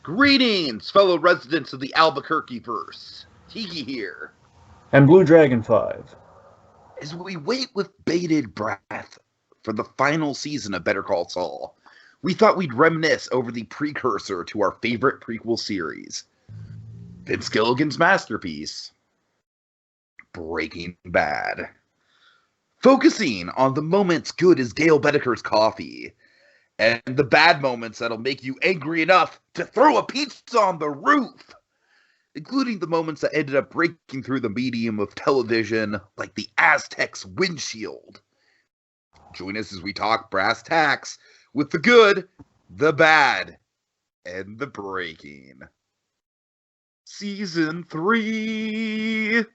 Greetings, fellow residents of the Albuquerque verse. Tiki here. And Blue Dragon 5. As we wait with bated breath for the final season of Better Call Saul, we thought we'd reminisce over the precursor to our favorite prequel series, Vince Gilligan's masterpiece, Breaking Bad. Focusing on the moments good as Gail Bedeker's coffee, and the bad moments that'll make you angry enough to throw a pizza on the roof, including the moments that ended up breaking through the medium of television, like the Aztec's windshield. Join us as we talk brass tacks with the good, the bad, and the breaking. Season 3.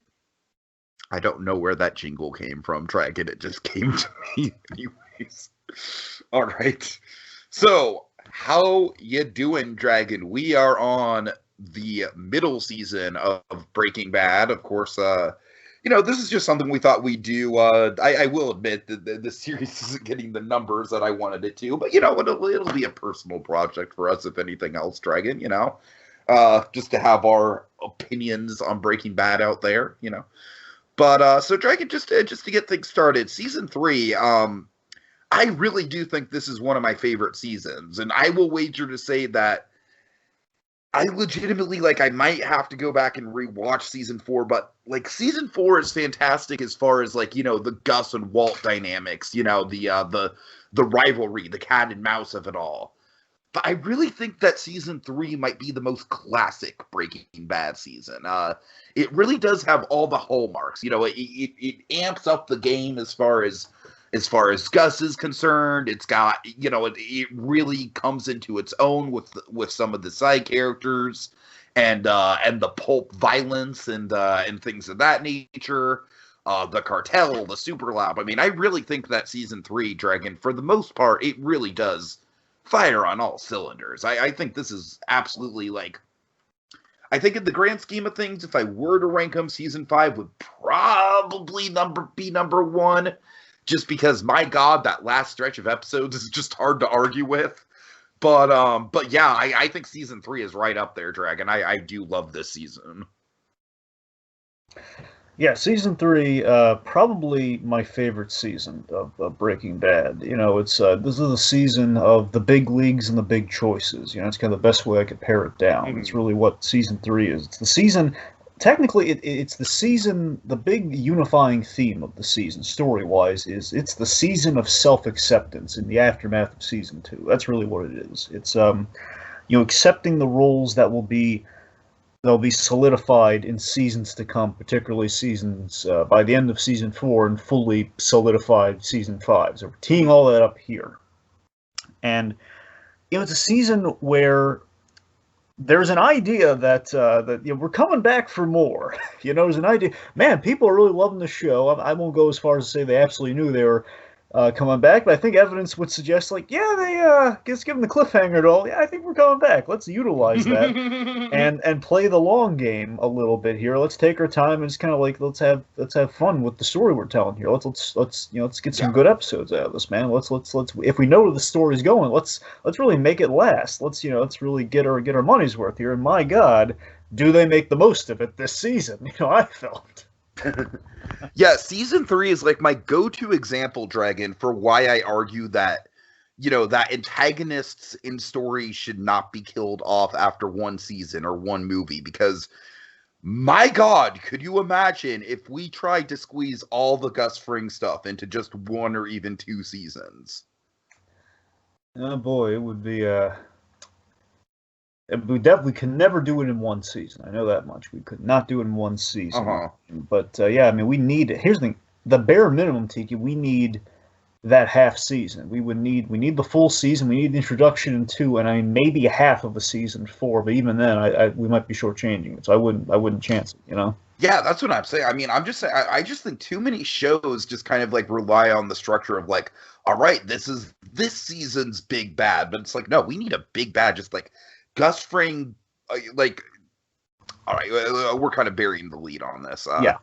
I don't know where that jingle came from, Dragon. It just came to me anyways. All right. So, how you doing, Dragon? We are on the middle season of Breaking Bad. Of course, this is just something we thought we'd do. I will admit that the series isn't getting the numbers that I wanted it to, but, it'll be a personal project for us, if anything else, Dragon, just to have our opinions on Breaking Bad out there, But, so, Dragon, just to get things started, Season 3, I really do think this is one of my favorite seasons, and I will wager to say that I legitimately, I might have to go back and rewatch Season 4, but, Season 4 is fantastic as far as, the Gus and Walt dynamics, the rivalry, the cat and mouse of it all. But I really think that Season 3 might be the most classic Breaking Bad season. It really does have all the hallmarks. It amps up the game as far as Gus is concerned. It's got, it really comes into its own with some of the side characters and the pulp violence and things of that nature. The cartel, the super lab. I mean, I really think that Season 3, Dragon, for the most part, it really does fire on all cylinders. I think this is absolutely I think in the grand scheme of things, if I were to rank them, Season 5 would probably be number 1. Just because, my God, that last stretch of episodes is just hard to argue with. But yeah, I think Season 3 is right up there, Dragon. I do love this season. Yeah, Season 3, probably my favorite season of Breaking Bad. It's this is the season of the big leagues and the big choices. It's kind of the best way I could pare it down. Mm-hmm. It's really what Season 3 is. It's the season... Technically, it's the season, the big unifying theme of the season, story-wise, is it's the season of self-acceptance in the aftermath of Season 2. That's really what it is. It's, accepting the roles they'll be solidified in seasons to come, particularly seasons, by the end of Season 4 and fully solidified Season 5. So we're teeing all that up here. And, it's a season where there's an idea that we're coming back for more. There's an idea. Man, people are really loving the show. I won't go as far as to say they absolutely knew they were coming back, but I think evidence would suggest, they just give them the cliffhanger and all. Yeah, I think we're coming back. Let's utilize that and play the long game a little bit here. Let's take our time and just kind of let's have fun with the story we're telling here. Let's get some good episodes out of this, man. Let's if we know where the story's going, let's really make it last. Let's really get our money's worth here. And my God, do they make the most of it this season? I felt. Yeah, Season 3 is my go-to example, Dragon, for why I argue that, that antagonists in stories should not be killed off after one season or one movie, because, my God, could you imagine if we tried to squeeze all the Gus Fring stuff into just 1 or even 2 seasons? Oh boy, it would be, we definitely could never do it in one season. I know that much. We could not do it in one season. Uh-huh. But, we need... Here's the thing. The bare minimum, Tiki, we need that half season. We need the full season. We need the introduction in 2, and maybe half of a season 4. But even then, we might be shortchanging it. So I wouldn't chance it, Yeah, that's what I'm saying. I mean, I'm just saying, I just think too many shows just kind of rely on the structure of all right, this is this season's big bad. But it's no, we need a big bad, just Gus Fring, all right, we're kind of burying the lead on this. Yeah.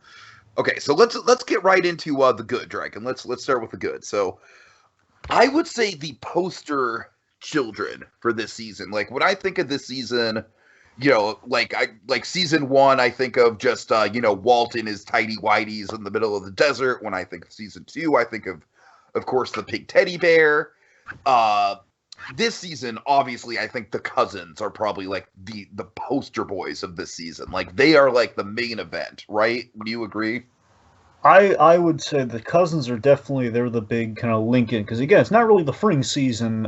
Okay, so let's get right into the good, Dragon. Let's start with the good. So, I would say the poster children for this season. Like when I think of this season, you know, like season 1, I think of just you know, Walt in his tidy whities in the middle of the desert. When I think of season 2, I think of course, the pig teddy bear. This season, obviously, I think the cousins are probably like the poster boys of this season. Like they are like the main event, right? Would you agree? I would say the cousins are definitely they're the big kind of link in because again it's not really the Fring season.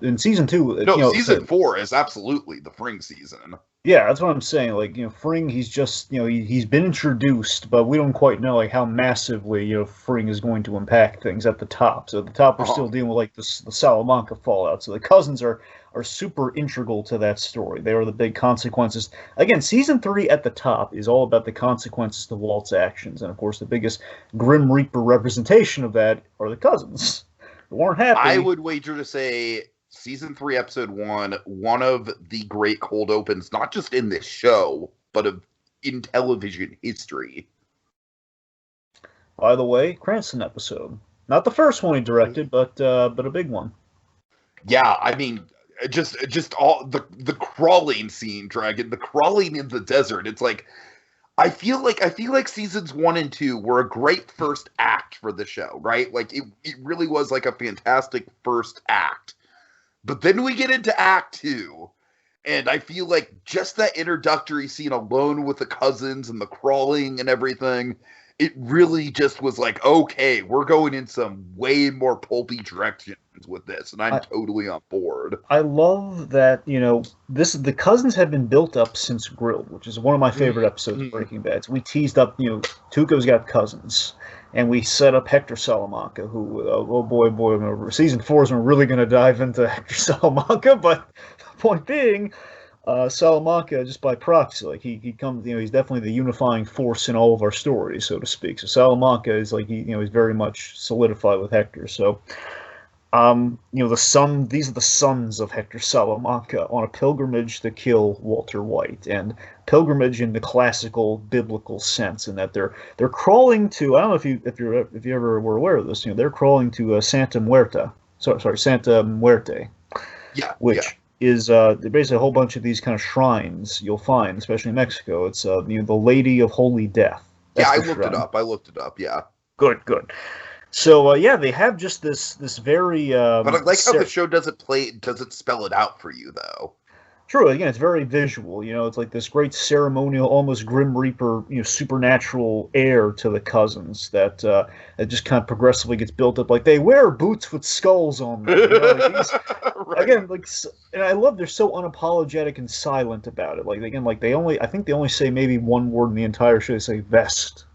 In season 2, No, you know, season 4 is absolutely the Fring season. yeah, that's what I'm saying. Like, you know, Fring, he's just, you know, he's been introduced, but we don't quite know like how massively, you know, Fring is going to impact things at the top. So at the top, we're still dealing with like the Salamanca fallout. So the cousins are super integral to that story. They are the big consequences. Again, season 3 at the top is all about the consequences to Walt's actions, and of course, the biggest Grim Reaper representation of that are the cousins. They weren't happy. I would wager to say season 3, episode 1, one of the great cold opens, not just in this show, but in television history. By the way, Cranston episode. Not the first one he directed, but a big one. Yeah, I mean, just all the crawling scene, Dragon, the crawling in the desert. It's like I feel like seasons 1 and 2 were a great first act for the show, right? Like it really was like a fantastic first act. But then we get into Act 2, and I feel like just that introductory scene alone with the cousins and the crawling and everything, it really just was like, okay, we're going in some way more pulpy directions with this, and I'm totally on board. I love that, you know, the cousins have been built up since Grilled, which is one of my favorite episodes of Breaking Bad. So we teased up, you know, Tuco's got cousins. And we set up Hector Salamanca, who, oh boy, season 4 is when we're really going to dive into Hector Salamanca. But the point being, Salamanca, just by proxy, like he comes, you know, he's definitely the unifying force in all of our stories, so to speak. So Salamanca is like, you know, he's very much solidified with Hector. So, you know, these are the sons of Hector Salamanca on a pilgrimage to kill Walter White, and pilgrimage in the classical biblical sense, in that they're crawling to, I don't know if you ever were aware of this, you know, they're crawling to Santa Muerte, Santa Muerte, which is basically a whole bunch of these kind of shrines you'll find, especially in Mexico. It's you know, the Lady of Holy Death. That's I looked it up. Yeah. Good. So yeah, they have just this very. But I like how the show doesn't spell it out for you though. True. Again, it's very visual. You know, it's like this great ceremonial, almost Grim Reaper, you know, supernatural air to the cousins that it just kind of progressively gets built up. Like they wear boots with skulls on them. You know, like right. Again, like, and I love they're so unapologetic and silent about it. Like again, like I think they only say maybe one word in the entire show. They say vest.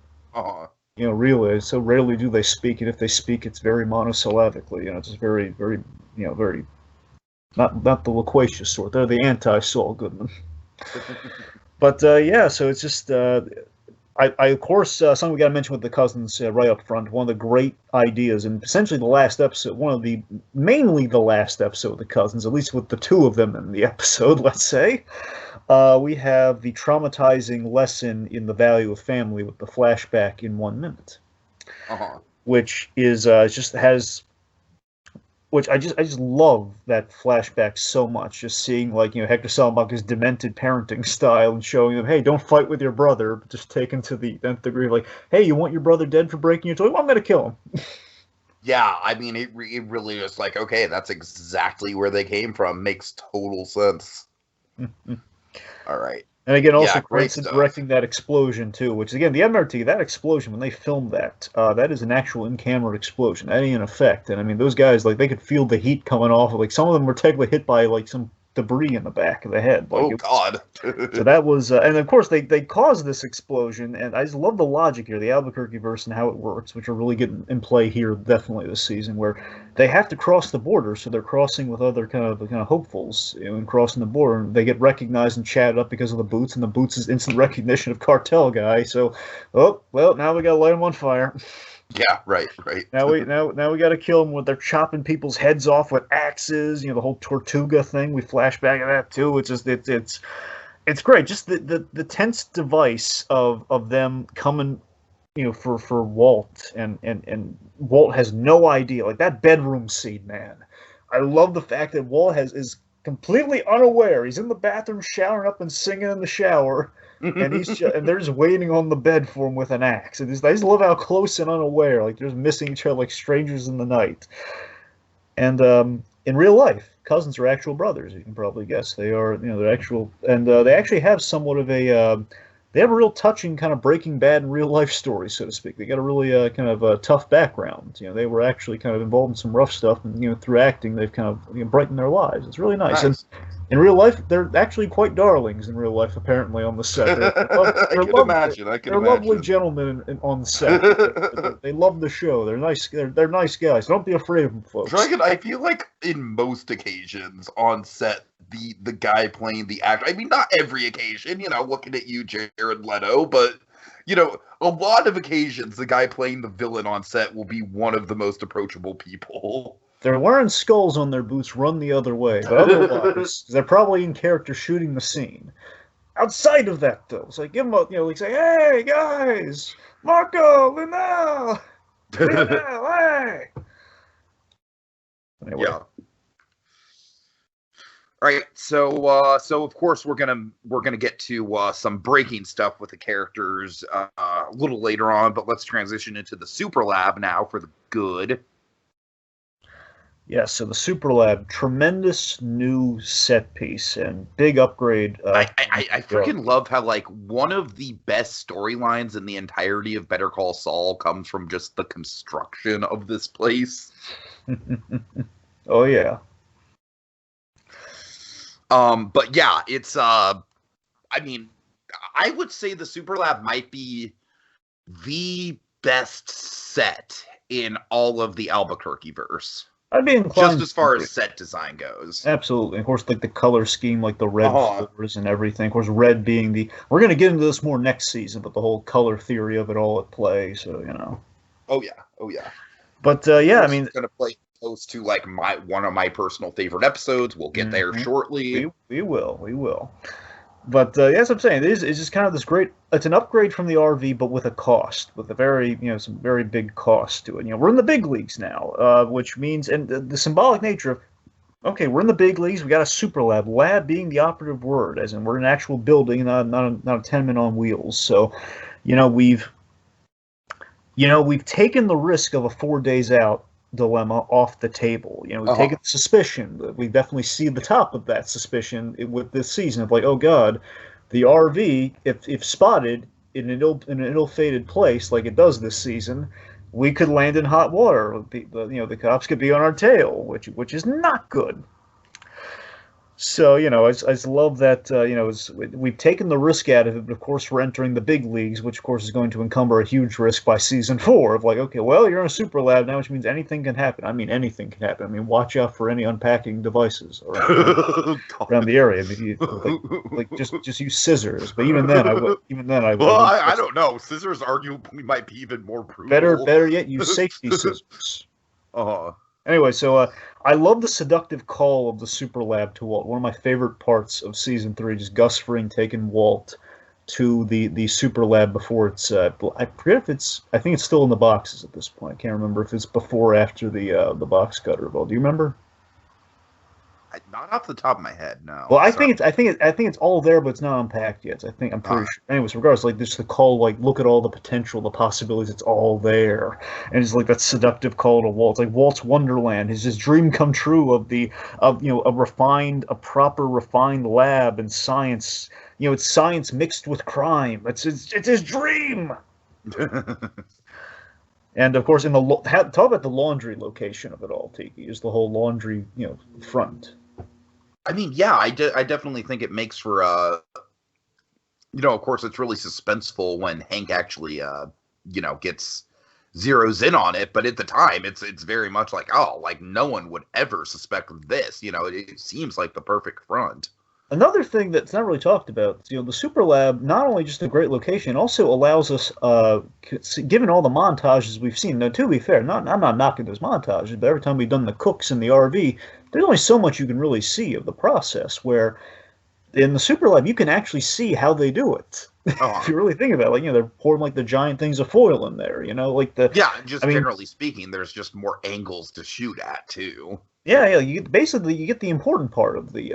You know, really, so rarely do they speak, and if they speak, it's very monosyllabically. You know, it's just very, very, you know, very not the loquacious sort. They're the anti-Saul Goodman. But yeah, so it's just I of course something we got to mention with the cousins right up front. One of the great ideas, and essentially the last episode, mainly the last episode of the cousins, at least with the two of them in the episode, let's say. We have the traumatizing lesson in the value of family with the flashback in 1 minute, which is which I just love that flashback so much. Just seeing, like, you know, Hector Salamanca's demented parenting style and showing them, hey, don't fight with your brother, but just taken to the nth degree. Like, hey, you want your brother dead for breaking your toy? Well, I'm gonna kill him. Yeah, I mean, it really is like, okay, that's exactly where they came from. Makes total sense. All right. And again, also Cranston directing that explosion too, which again, the MRT, that explosion, when they filmed that, that is an actual in-camera explosion. That ain't an effect. And I mean, those guys, like, they could feel the heat coming off. Like, some of them were technically hit by, like, some debris in the back of the head. Like, God. So that was, and of course, they caused this explosion, and I just love the logic here, the Albuquerque verse and how it works, which are really getting in play here definitely this season, where they have to cross the border, so they're crossing with other kind of hopefuls, you know, and crossing the border, and they get recognized and chatted up because of the boots, and the boots is instant recognition of cartel guy. So, oh well, now we gotta light them on fire. Yeah, right. Now we got to kill them with they're chopping people's heads off with axes. You know, the whole Tortuga thing. We flash back at that too. It's just it's great. Just the tense device of them coming, you know, for Walt and Walt has no idea. Like that bedroom scene, man. I love the fact that Walt is completely unaware. He's in the bathroom showering up and singing in the shower, and and they're just waiting on the bed for him with an axe. And I just love how close and unaware, like they're just missing each other like strangers in the night. And in real life, cousins are actual brothers. You can probably guess they are. They're actual, and they actually have somewhat of a. They have a real touching kind of Breaking Bad in real life story, so to speak. They got a really kind of tough background. They were actually kind of involved in some rough stuff, and through acting, they've kind of brightened their lives. It's really nice. And in real life, they're actually quite darlings in real life, apparently, on the set. I can imagine. Lovely gentlemen on the set. They love the show. They're nice. They're nice guys. Don't be afraid of them, folks. Dragon, I feel like in most occasions on set, the guy playing the actor. I mean, not every occasion. Looking at you, Jared Leto, but a lot of occasions, the guy playing the villain on set will be one of the most approachable people. They're wearing skulls on their boots, run the other way. But otherwise, they're probably in character shooting the scene. Outside of that, though, it's like, give them a, like say, hey, guys, Marco, Linnell, hey. Anyway. Yeah. All right, so of course we're gonna get to some breaking stuff with the characters a little later on, but let's transition into the Super Lab now for the good. Yeah, so the Super Lab, tremendous new set piece and big upgrade. I freaking love how one of the best storylines in the entirety of Better Call Saul comes from just the construction of this place. Oh yeah. But yeah, it's I mean, I would say the Super Lab might be the best set in all of the Albuquerque verse. I'd be inclined just as far as set design goes. Absolutely. Of course, like the color scheme, like the red floors and everything. Of course, red being we're going to get into this more next season, but the whole color theory of it all at play. So Oh yeah. But yeah, I mean, it's going to play close to one of my personal favorite episodes. We'll get there shortly. We will. But as I'm saying, it's just kind of this great. It's an upgrade from the RV, but with a cost, with a very some very big cost to it. We're in the big leagues now, which means, and the symbolic nature of, okay, we're in the big leagues. We got a super lab, lab being the operative word, as in we're in an actual building, not a tenement on wheels. So, we've taken the risk of a 4 days out dilemma off the table. We've taken the suspicion. We definitely see the top of that suspicion with this season of like, oh god, the RV, if spotted in an ill-fated place like it does this season, we could land in hot water. The cops could be on our tail, which is not good. So, I just love that, we've taken the risk out of it, but of course we're entering the big leagues, which of course is going to encumber a huge risk by season 4 of like, okay, well, you're in a super lab now, which means anything can happen. I mean, anything can happen. I mean, watch out for any unpacking devices around the area. Just use scissors. But even then, I would. Well, I don't know. Scissors arguably might be even more brutal. Better yet, use safety scissors. Anyway, so I love the seductive call of the Super Lab to Walt. One of my favorite parts of season 3, just Gus Fring taking Walt to the Super Lab before it's. I forget if it's. I think it's still in the boxes at this point. I can't remember if it's before or after the box cutter. Do you remember? Not off the top of my head, no. Well, I think it's all there, but it's not unpacked yet. So I'm pretty sure. Anyways, regardless, just the call, look at all the potential, the possibilities. It's all there, and it's that seductive call to Walt. It's like Walt's Wonderland, his dream come true of a proper refined lab and science. It's science mixed with crime. It's his dream. And of course, talk about the laundry location of it all. Tiki is the whole laundry, front. I mean, yeah, I definitely think it makes for of course, it's really suspenseful when Hank actually gets zeroes in on it. But at the time, it's very much like, no one would ever suspect this. It seems like the perfect front. Another thing that's not really talked about, the Super Lab, not only just a great location, also allows us, given all the montages we've seen. Now, to be fair, I'm not knocking those montages, but every time we've done the cooks in the RV, there's only so much you can really see of the process, where in the Super Lab, you can actually see how they do it. If you really think about it, they're pouring the giant things of foil in there, generally speaking, there's just more angles to shoot at, too. Yeah. You get the important part of the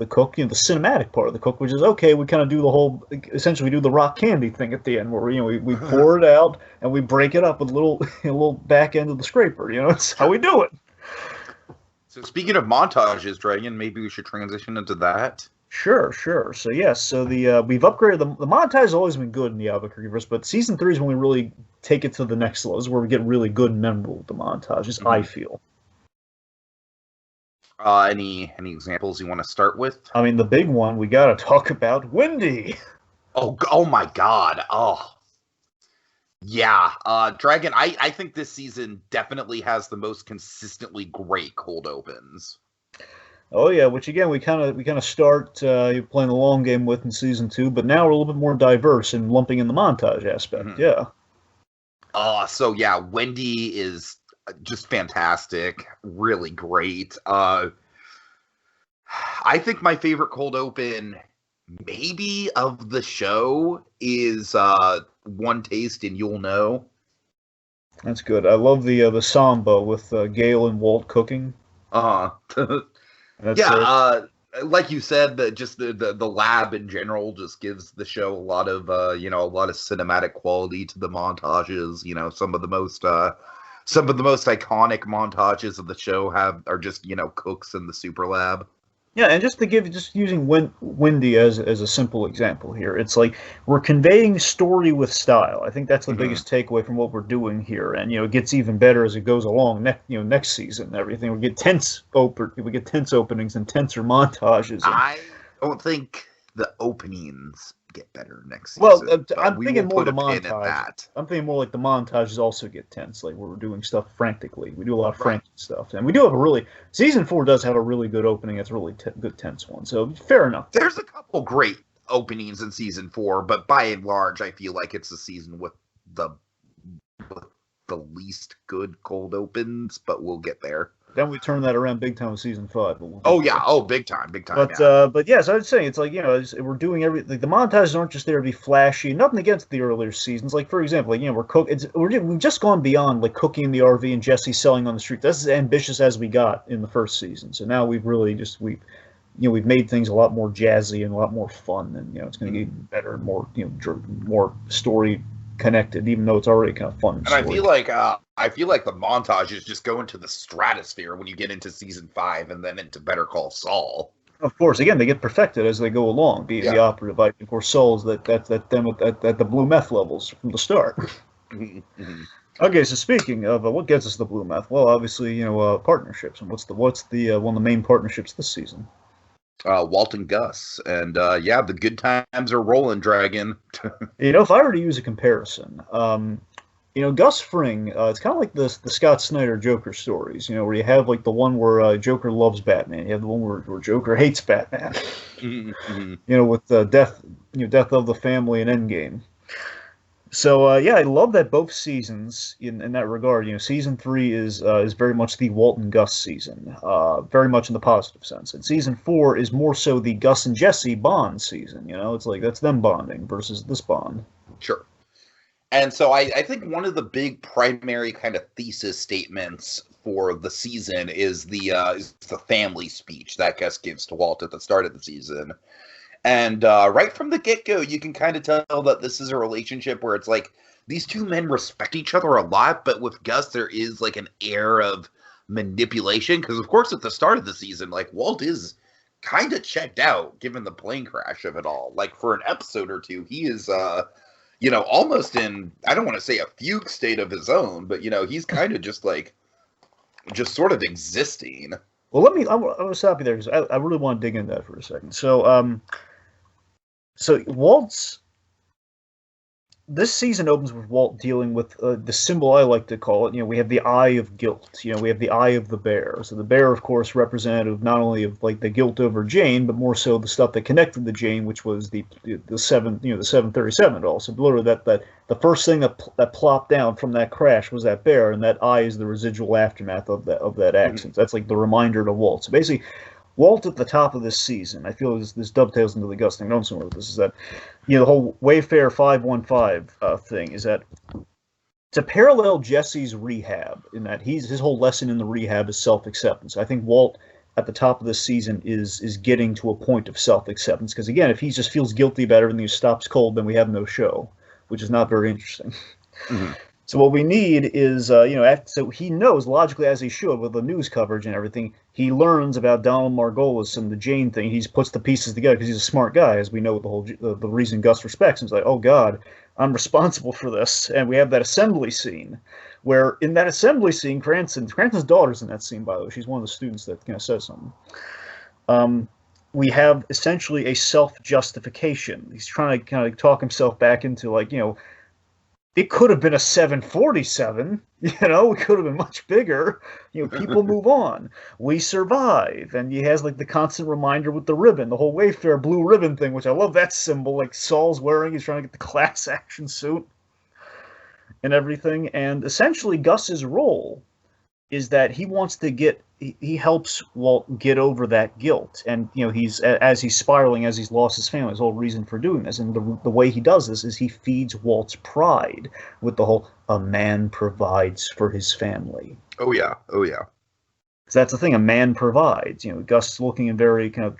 cook, the cinematic part of the cook, which is okay. We kind of do the whole, essentially, we do the rock candy thing at the end, where we pour it out and we break it up with a little a little back end of the scraper. It's how we do it. So speaking of montages, Dragon, maybe we should transition into that. Sure, sure. So yes, so the we've upgraded the montage has always been good in the Albuquerque verse, but season 3 is when we really take it to the next level. This is where we get really good and memorable with the montages. I feel. Any examples you want to start with? I mean, the big one we got to talk about Wendy. Oh my God! Oh, yeah. Dragon. I think this season definitely has the most consistently great cold opens. Oh yeah, which again we kind of start playing the long game with in season 2, but now we're a little bit more diverse and lumping in the montage aspect. Mm-hmm. Yeah. So yeah, Wendy is just fantastic, really great. I think my favorite cold open, maybe of the show, is One Taste and You'll Know. That's good. I love the samba with Gail and Walt cooking. Yeah, like you said, the lab in general just gives the show a lot of a lot of cinematic quality to the montages. Some of the most iconic montages of the show are just cooks in the super lab. Yeah, and just using Wendy as a simple example here, it's like we're conveying story with style. I think that's the biggest takeaway from what we're doing here, and it gets even better as it goes along. Next season, and everything we get tense openings and tenser montages. I don't think the openings get better next season. Well, I'm thinking more the montage. I'm thinking more like the montages also get tense, like where we're doing stuff frantically. We do a lot of frantic stuff, and we do have season 4 does have a really good opening. It's a really good tense one. So fair enough. There's a couple great openings in season 4, but by and large, I feel like it's the season with the least good cold opens. But we'll get there. Then we turn that around big time with season 5. Big time. But yes, I would say it's like we're doing everything. The montages aren't just there to be flashy. Nothing against the earlier seasons. Like for example, we've just gone beyond like cooking in the RV and Jesse selling on the street. That's as ambitious as we got in the first season. So now we've really we've made things a lot more jazzy and a lot more fun, and it's going to get even better and more more story connected, even though it's already kind of fun. And I feel like the montages just go into the stratosphere when you get into season 5 and then into Better Call Saul. Of course, again, they get perfected as they go along. The operative, of course, Saul's that's them at the blue meth levels from the start. Okay, so speaking of what gets us the blue meth, well, obviously, partnerships. And what's the one of the main partnerships this season? Walt and Gus, and the good times are rolling, Dragon. If I were to use a comparison, Gus Fring, it's kind of like the Scott Snyder Joker stories, where you have like the one where Joker loves Batman, you have the one where Joker hates Batman, with death of the family and Endgame. So I love that both seasons in that regard. Season 3 is very much the Walt and Gus season, very much in the positive sense. And season 4 is more so the Gus and Jesse bond season. It's like that's them bonding versus this bond. Sure. And so I think one of the big primary kind of thesis statements for the season is the family speech that Gus gives to Walt at the start of the season. And right from the get-go, you can kind of tell that this is a relationship where it's like these two men respect each other a lot, but with Gus, there is like an air of manipulation. Because, of course, at the start of the season, like Walt is kind of checked out given the plane crash of it all. Like for an episode or two, he is, almost in, I don't want to say a fugue state of his own, but, he's kind of just sort of existing. Well, I'm going to stop you there because I really want to dig into that for a second. So this season opens with Walt dealing with the symbol I like to call it. We have the eye of guilt. We have the eye of the bear. So the bear, of course, representative not only of like the guilt over Jane, but more so the stuff that connected the Jane, which was the 737 also. Literally, that the first thing that plopped down from that crash was that bear, and that eye is the residual aftermath of that accident. That's like the reminder to Walt. So basically, Walt at the top of this season, I feel this dovetails into the Gus thing. Don't somewhere with this is that, the whole Wayfair 515 thing is that to parallel Jesse's rehab, in that his whole lesson in the rehab is self-acceptance. I think Walt at the top of this season is getting to a point of self-acceptance, because again, if he just feels guilty about everything, he stops cold, then we have no show, which is not very interesting. Mm-hmm. So what we need is, so he knows logically, as he should, with the news coverage and everything, he learns about Donald Margolis and the Jane thing. He puts the pieces together because he's a smart guy, as we know with the whole the reason Gus respects him. He's like, oh God, I'm responsible for this. And we have that assembly scene, where in that assembly scene, Cranston's daughter's in that scene, by the way. She's one of the students that says something. We have essentially a self-justification. He's trying to kind of talk himself back into, like, it could have been a 747, it could have been much bigger. People move on. We survive. And he has, like, the constant reminder with the ribbon, the whole Wayfair blue ribbon thing, which I love that symbol, like Saul's wearing. He's trying to get the class action suit and everything. And essentially Gus's role is that he helps Walt get over that guilt. And, as he's spiraling, as he's lost his family, his whole reason for doing this. And the way he does this is he feeds Walt's pride with the whole, a man provides for his family. Oh, yeah. Oh, yeah. Because that's the thing, a man provides. Gus looking in very kind of,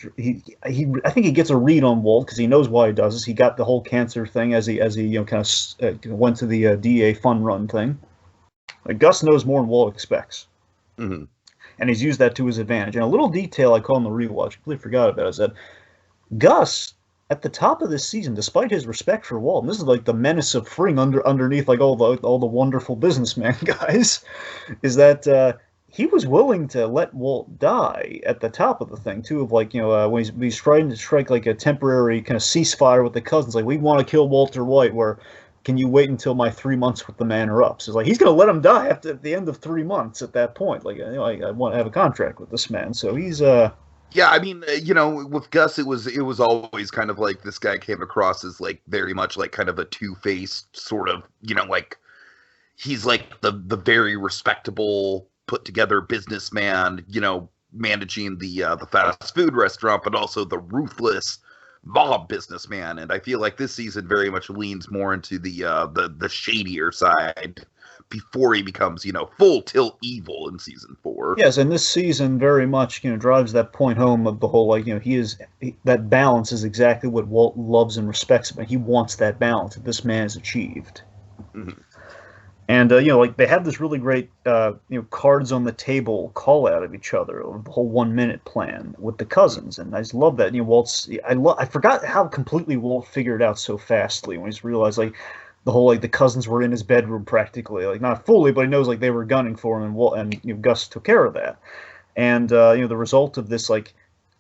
I think he gets a read on Walt because he knows why he does this. He got the whole cancer thing as he kind of went to the DA fun run thing. Gus knows more than Walt expects. Mm-hmm. And he's used that to his advantage. And a little detail I call in the rewatch, completely forgot about, is that Gus, at the top of this season, despite his respect for Walt, and this is like the menace of Fring underneath, like all the wonderful businessman guys, is that he was willing to let Walt die at the top of the thing too. Of like, when he's trying to strike like a temporary kind of ceasefire with the cousins, like, we want to kill Walter White, where, can you wait until my 3 months with the man are up? So it's like, he's going to let him die at the end of 3 months at that point. Like, I want to have a contract with this man. So he's, Yeah, I mean, with Gus, it was always kind of like this guy came across as, like, very much like kind of a two-faced sort of, like, he's like the very respectable, put-together businessman, managing the fast food restaurant, but also the ruthless mob businessman. And I feel like this season very much leans more into the shadier side before he becomes, full tilt evil in season 4. Yes, and this season very much, drives that point home of the whole, like, that balance is exactly what Walt loves and respects, but he wants that balance that this man has achieved. Mm-hmm. And, like, they have this really great, cards on the table call out of each other, the whole 1 minute plan with the cousins. And I just love that. I forgot how completely Walt figured it out so fastly when he's realized, like, the whole, like, the cousins were in his bedroom practically, like, not fully, but he knows, like, they were gunning for him, and Gus took care of that. And, the result of this, like,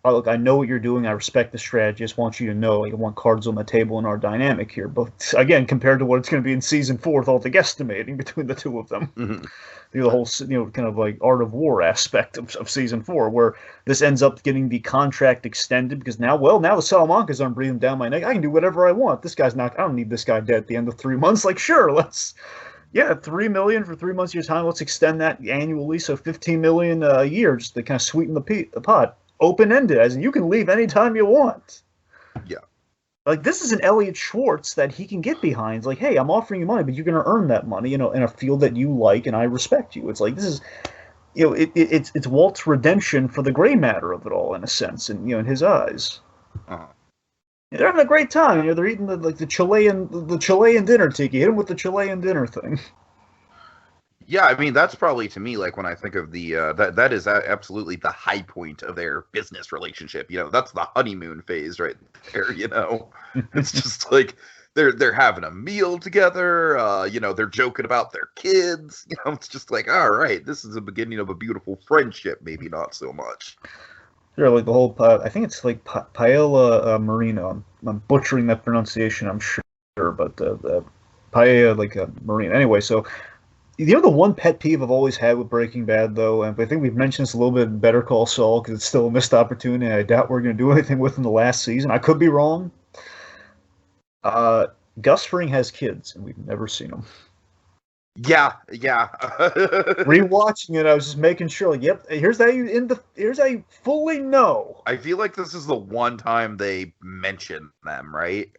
oh, look, I know what you're doing. I respect the strategy. I just want you to know, like, I want cards on the table in our dynamic here. But again, compared to what it's going to be in season 4 with all the guesstimating between the two of them, Mm-hmm. The whole, kind of like art of war aspect of season 4, where this ends up getting the contract extended because now the Salamancas aren't breathing down my neck. I can do whatever I want. This guy's not. I don't need this guy dead at the end of 3 months. Like, sure, let's. Yeah, $3 million for 3 months of your time. Let's extend that annually, so $15 million a year, just to kind of sweeten the pot. Open-ended, as in you can leave anytime you want. Yeah. Like, this is an Elliot Schwartz that he can get behind. It's like, hey, I'm offering you money, but you're going to earn that money, in a field that you like, and I respect you. It's like, this is, it's Walt's redemption for the gray matter of it all, in a sense, and, in his eyes. Uh-huh. They're having a great time. They're eating the Chilean dinner, Tiki. Hit him with the Chilean dinner thing. Yeah, I mean, that's probably, to me, like, when I think of the that is absolutely the high point of their business relationship. That's the honeymoon phase right there. It's just like they're having a meal together. They're joking about their kids. It's just like, all right, this is the beginning of a beautiful friendship. Maybe not so much. Sure, like the whole. I think it's like paella marino. I'm butchering that pronunciation, I'm sure, but paella like marino. Anyway, so. The one pet peeve I've always had with Breaking Bad, though, and I think we've mentioned this a little bit in Better Call Saul, because it's still a missed opportunity, and I doubt we're going to do anything with in the last season. I could be wrong. Gus Fring has kids, and we've never seen them. Yeah. Rewatching it, I was just making sure, like, yep, here's how you fully know. I feel like this is the one time they mention them, right?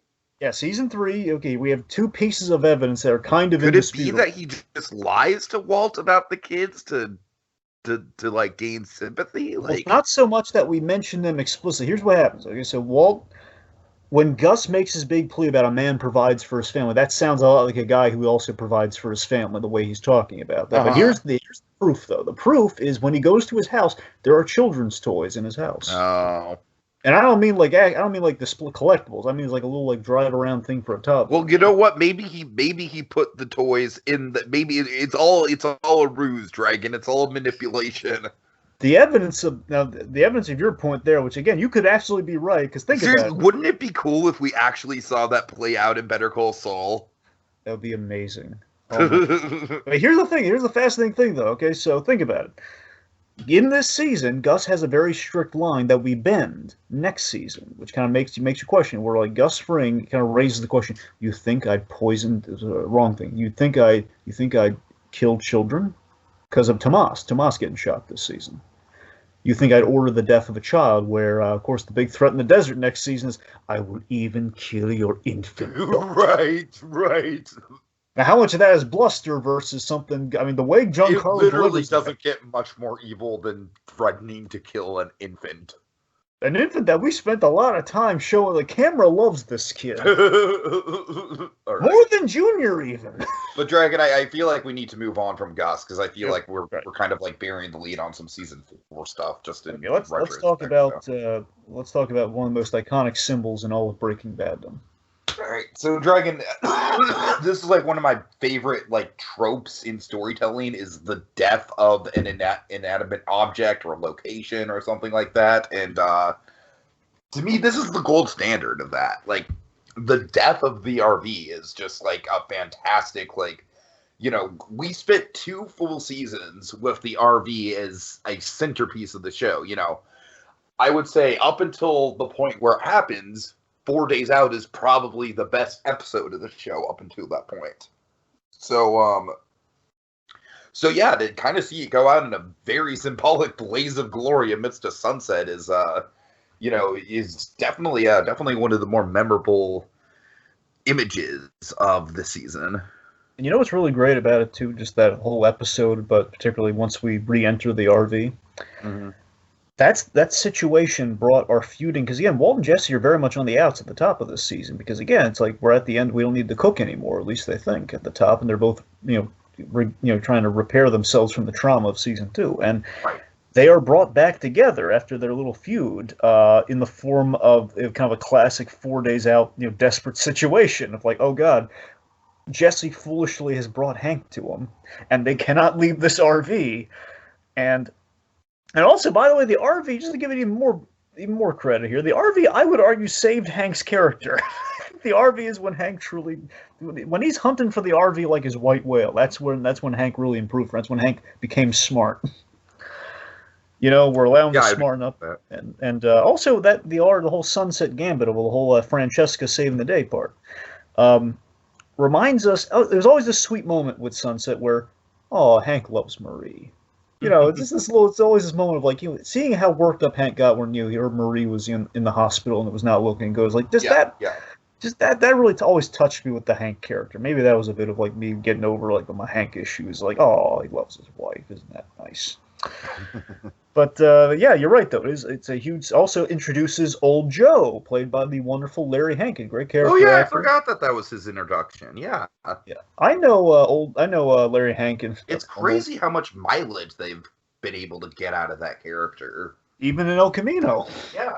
Yeah, season 3. Okay, we have 2 pieces of evidence that are kind of Could it be indisputable. that he just lies to Walt about the kids to like gain sympathy? Well, it's Like, not so much that we mention them explicitly. Here's what happens. Okay, so Walt, when Gus makes his big plea about a man provides for his family, that sounds a lot like a guy who also provides for his family, the way he's talking about that. But uh-huh. here's the proof, though. The proof is when he goes to his house, there are children's toys in his house. Oh. And I don't mean like the split collectibles. I mean it's like a little like drive around thing for a toddler. Well, you know what? Maybe he put the toys in the maybe it's all a ruse, Dragon. It's all manipulation. The evidence of your point there, which again you could absolutely be right, because think Seriously, about it, wouldn't it be cool if we actually saw that play out in Better Call Saul? that would be amazing. Oh my. But here's the thing. Here's the fascinating thing, though. Okay, so think about it. In this season, Gus has a very strict line that we bend next season, which kind of makes you question. Where like Gus Fring kind of raises the question: "You think I poisoned? Wrong thing. You think I killed children because of Tomas getting shot this season? You think I'd order the death of a child? Where of course the big threat in the desert next season is I will even kill your infant daughter." Right. Now, how much of that is bluster versus something? I mean, the way It Giancarlo literally delivers that, doesn't get much more evil than threatening to kill an infant. an infant that we spent a lot of time showing. The camera loves this kid All right. more than Junior even. But Dragon, I feel like we need to move on from Gus because I feel Yeah, like we're right. kind of like burying the lead on some season 4 stuff. Just in Okay, let's talk retrospect, about one of the most iconic symbols in all of Breaking Bad. Then. All right, so Dragon, this is like one of my favorite like tropes in storytelling is the death of an inanimate object or location or something like that, and to me, this is the gold standard of that. Like the death of the RV is just like a fantastic like. We spent 2 full seasons with the RV as a centerpiece of the show. I would say up until the point where it happens, 4 Days Out is probably the best episode of the show up until that point. So yeah, to kind of see it go out in a very symbolic blaze of glory amidst a sunset is definitely one of the more memorable images of the season. And you know what's really great about it too? Just that whole episode, but particularly once we re-enter the RV. Mm-hmm. That situation brought our feuding, because again, Walt and Jesse are very much on the outs at the top of this season. Because again, it's like we're at the end, we don't need to cook anymore. At least they think at the top, and they're both trying to repair themselves from the trauma of season 2, and Right. they are brought back together after their little feud in the form of kind of a classic 4 Days Out, desperate situation of like, oh god, Jesse foolishly has brought Hank to him, and they cannot leave this RV, and also, by the way, the RV, just to give it even more credit here, the RV, I would argue, saved Hank's character. The RV is when when he's hunting for the RV like his white whale. That's when Hank really improved. That's when Hank became smart. We're allowing him to smarten up, and also the whole Sunset Gambit of the whole Francesca saving the day part reminds us. Oh, there's always this sweet moment with Sunset where, oh, Hank loves Marie. It's just it's always this moment of like, seeing how worked up Hank got when, he heard Marie was in the hospital and it was not looking good. Like, that really always touched me with the Hank character. Maybe that was a bit of like me getting over like my Hank issues. Like, oh, he loves his wife. Isn't that nice? But yeah, you're right though. It's a huge. Also introduces Old Joe, played by the wonderful Larry Hankin, great character. Oh yeah, actor. I forgot that was his introduction. Yeah. Yeah, I know Larry Hankin. It's crazy how much mileage they've been able to get out of that character. Even in El Camino. Yeah.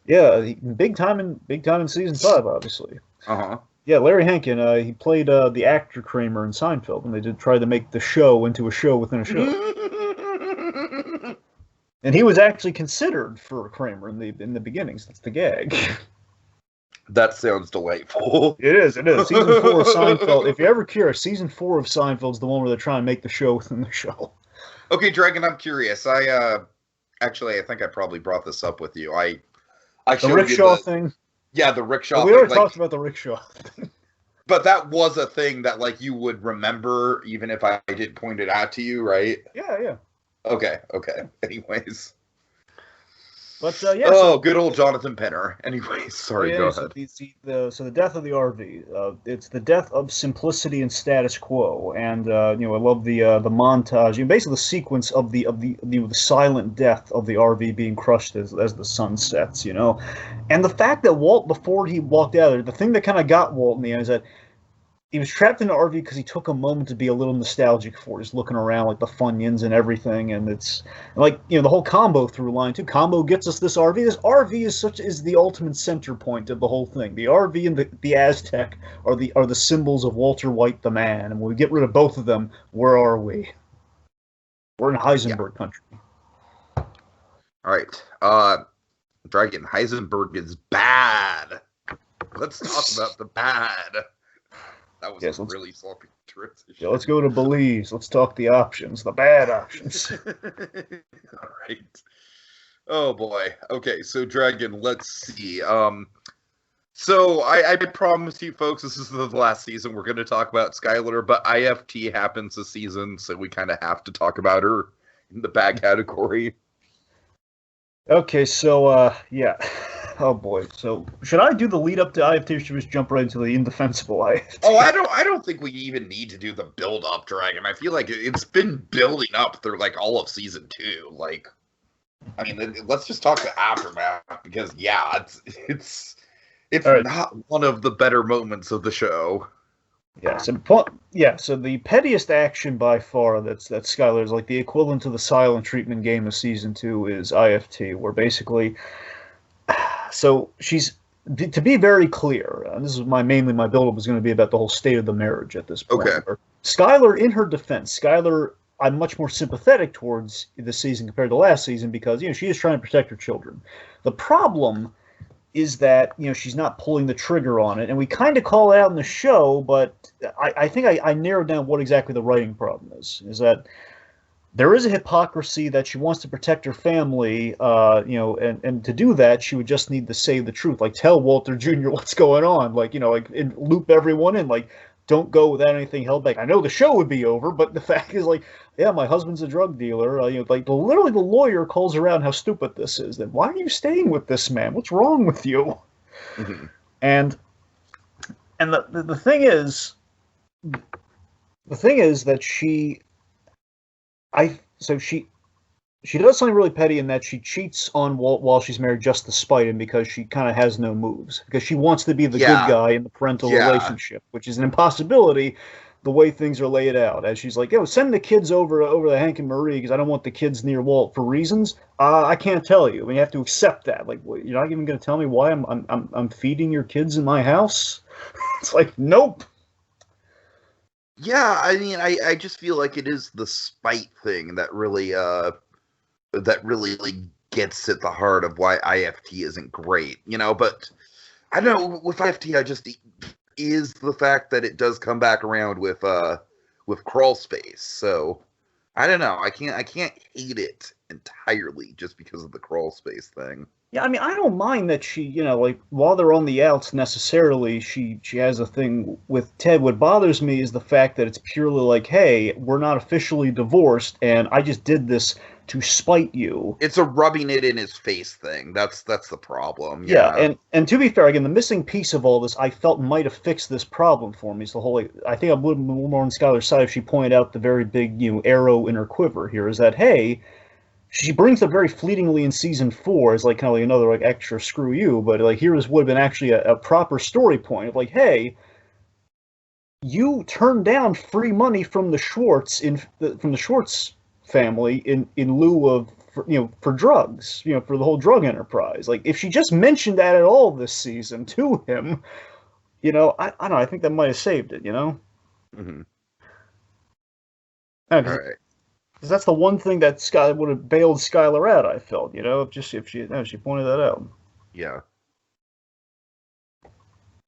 Yeah, big time in season 5, obviously. Uh-huh. Yeah, Larry Hankin. He played the actor Kramer in Seinfeld, and they did try to make the show into a show within a show. And he was actually considered for Kramer in the beginnings. That's the gag. That sounds delightful. It is. Season 4 of Seinfeld. If you're ever curious, season 4 of Seinfeld's the one where they're trying to make the show within the show. Okay, Dragon, I'm curious. I think I probably brought this up with you. I The rickshaw thing? Yeah, the rickshaw thing. We already talked about the rickshaw thing. But that was a thing that, like, you would remember even if I didn't point it out to you, right? Yeah. Okay. Anyways. But yeah, Oh, so good old Jonathan Penner. Anyways, oh sorry, go yeah, so ahead. the death of the RV. It's the death of simplicity and status quo, and I love the montage, basically the sequence of the silent death of the RV being crushed as the sun sets, and the fact that Walt, before he walked out of there, the thing that kind of got Walt in the end is that he was trapped in an RV because he took a moment to be a little nostalgic for it. He's looking around like the Funyuns and everything, and it's like the whole combo through line too. Combo gets us this RV. This RV is the ultimate center point of the whole thing. The RV and the Aztec are the symbols of Walter White the man, and when we get rid of both of them, where are we? We're in Yeah. Heisenberg country. All right. Dragon, Heisenberg is bad. Let's talk about the bad. That was a really sloppy transition. Yeah, let's go to Belize. Let's talk the options, the bad options. All right. Oh boy. Okay, so Dragon, let's see. So I promise you folks, this is the last season we're going to talk about Skylar, but IFT happens this season, so we kind of have to talk about her in the bad category. Okay, so yeah. Oh boy. So should I do the lead up to IFT, or should we just jump right into the indefensible IFT? Oh, I don't think we even need to do the build up, Dragon. I feel like it's been building up through like all of season 2. Like, I mean, let's just talk the aftermath because yeah, it's right. Not one of the better moments of the show. So the pettiest action by far that Skylar is like the equivalent to the silent treatment game of season 2 is IFT, where basically, so she's, to be very clear, and this is mainly my build-up was going to be about the whole state of the marriage at this point. Okay. Skylar, in her defense, I'm much more sympathetic towards this season compared to last season because she is trying to protect her children. The problem is that she's not pulling the trigger on it, and we kind of call it out in the show, but I think I narrowed down what exactly the writing problem is that there is a hypocrisy that she wants to protect her family, and to do that she would just need to say the truth, like tell Walter Jr. what's going on, like and loop everyone in, like don't go without anything held back. I know the show would be over, but the fact is, like, yeah, my husband's a drug dealer. Like literally the lawyer calls around how stupid this is. Then why are you staying with this man? What's wrong with you? Mm-hmm. And the thing is that she does something really petty in that she cheats on Walt while she's married just to spite him because she kind of has no moves. Because she wants to be the good guy in the parental relationship, which is an impossibility the way things are laid out. As she's like, send the kids over to Hank and Marie because I don't want the kids near Walt for reasons. I can't tell you. I mean, you have to accept that. Like, you're not even going to tell me why I'm feeding your kids in my house? It's like, nope. Yeah, I mean, I just feel like it is the spite thing that really like gets at the heart of why IFT isn't great, but I don't know, with IFT I just is the fact that it does come back around with crawl space. So I don't know, I can't hate it entirely just because of the crawl space thing. Yeah, I mean, I don't mind that she, like, while they're on the outs necessarily, she has a thing with Ted. What bothers me is the fact that it's purely like, hey, we're not officially divorced, and I just did this to spite you. It's a rubbing it in his face thing. That's the problem. Yeah, and to be fair, again, the missing piece of all this, I felt might have fixed this problem for me. Is the whole, like, I think I would have been more on Skylar's side if she pointed out the very big, arrow in her quiver here, is that, hey, she brings up very fleetingly in season 4 as like kind of like another like extra screw you, but like here would have been actually a proper story point of like, hey, you turned down free money from the Schwartz from the Schwartz family in lieu of for drugs, for the whole drug enterprise. Like if she just mentioned that at all this season to him, I don't know, I think that might have saved it, Mm-hmm. All right. Because that's the one thing that Sky would have bailed Skylar out, I felt, if she pointed that out. Yeah.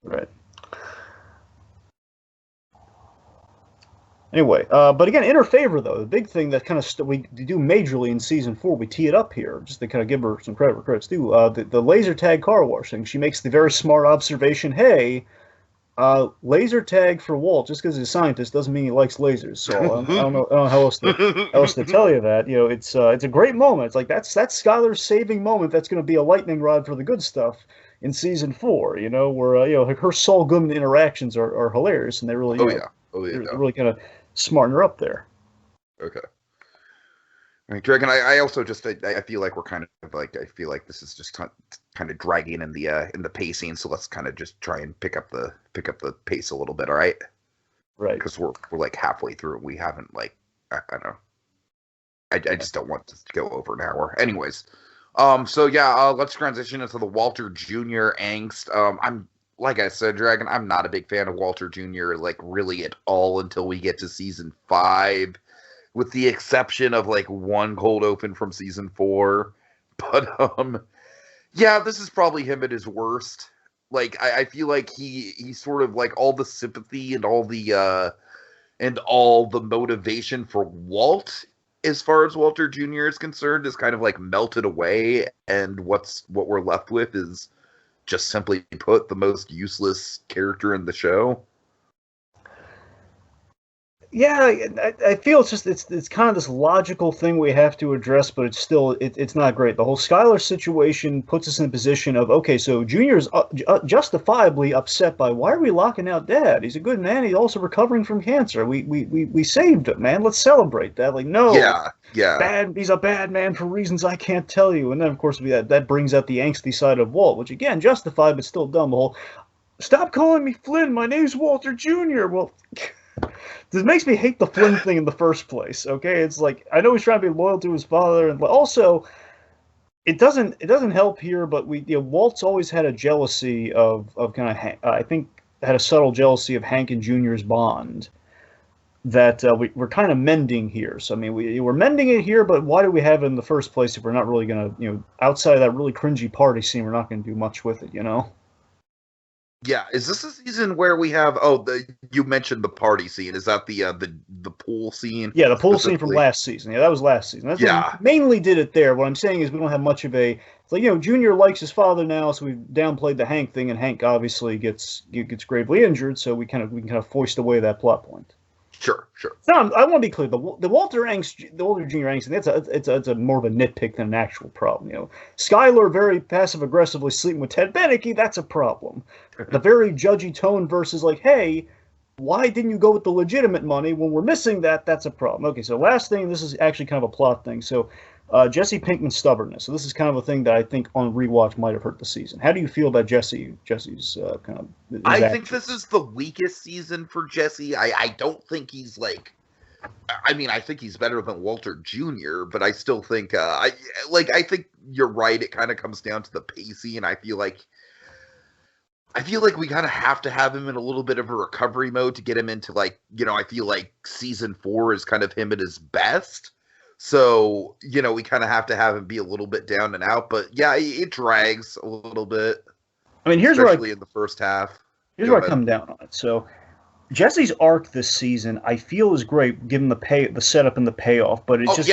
Right. Anyway, but again, in her favor, though, the big thing that kind of we do majorly in season 4, we tee it up here, just to kind of give her some credit where credit's due, the laser tag car wash thing. She makes the very smart observation, hey, Laser tag for Walt, just because he's a scientist doesn't mean he likes lasers. So I don't know how else to tell you that. It's a great moment. It's like that's Skylar's saving moment. That's going to be a lightning rod for the good stuff in season 4. Where her Saul Goodman interactions are hilarious, and they really they're really kind of smarten her up there. Okay. All right, Dragon. I also just I feel like we're kind of like I feel like this is just kind of dragging in the pacing. So let's kind of just try and pick up the pace a little bit. All right. Right. Because we're like halfway through. We haven't like I don't know. I just don't want this to go over an hour. Anyways, so yeah, let's transition into the Walter Jr. angst. I'm like I said, Dragon. I'm not a big fan of Walter Jr. like really at all until we get to season 5. With the exception of like one cold open from season 4. But yeah, this is probably him at his worst. Like I feel like he sort of like all the sympathy and all the motivation for Walt as far as Walter Jr. is concerned is kind of like melted away, and what we're left with is just simply put the most useless character in the show. Yeah, I feel it's kind of this logical thing we have to address, but it's not great. The whole Skylar situation puts us in a position of, okay, so Junior's justifiably upset by why are we locking out Dad? He's a good man. He's also recovering from cancer. We saved him, man. Let's celebrate that. Like, no, yeah, he's a bad man for reasons I can't tell you. And then of course that brings out the angsty side of Walt, which again justified but still dumb. The whole stop calling me Flynn. My name's Walter Jr. Well. This makes me hate the Flynn thing in the first place. Okay, it's like I know he's trying to be loyal to his father, and also it doesn't help here. But Walt's always had a jealousy of kind of I think had a subtle jealousy of Hank and Junior's bond that we're kind of mending here. So I mean we're mending it here, but why do we have it in the first place if we're not really going to outside of that really cringy party scene, we're not going to do much with it, Yeah, is this a season where we have? You mentioned the party scene. Is that the pool scene? Yeah, the pool scene from last season. Yeah, that was last season. That's what we mainly did it there. What I'm saying is we don't have much of a. It's like Junior likes his father now, so we've downplayed the Hank thing, and Hank obviously gets gravely injured, so we can kind of foist away that plot point. Sure. No, I want to be clear. The Walter Jr. angst, it's a more of a nitpick than an actual problem. Skylar very passive aggressively sleeping with Ted Beneke, that's a problem. The very judgy tone versus like, hey, why didn't you go with the legitimate money when we're missing that? That's a problem. Okay, so last thing, this is actually kind of a plot thing. So Jesse Pinkman's stubbornness. So this is kind of a thing that I think on rewatch might have hurt the season. How do you feel about Jesse's kind of? I think this is the weakest season for Jesse. I don't think he's like. I mean, I think he's better than Walter Jr., but I still think I think you're right. It kind of comes down to the pacing, and I feel like we kind of have to have him in a little bit of a recovery mode to get him into I feel like season 4 is kind of him at his best. So, we kind of have to have him be a little bit down and out. But, yeah, it drags a little bit. I mean, especially in the first half. Here's where I come down on it. So, Jesse's arc this season, I feel, is great, given the setup and the payoff. But it's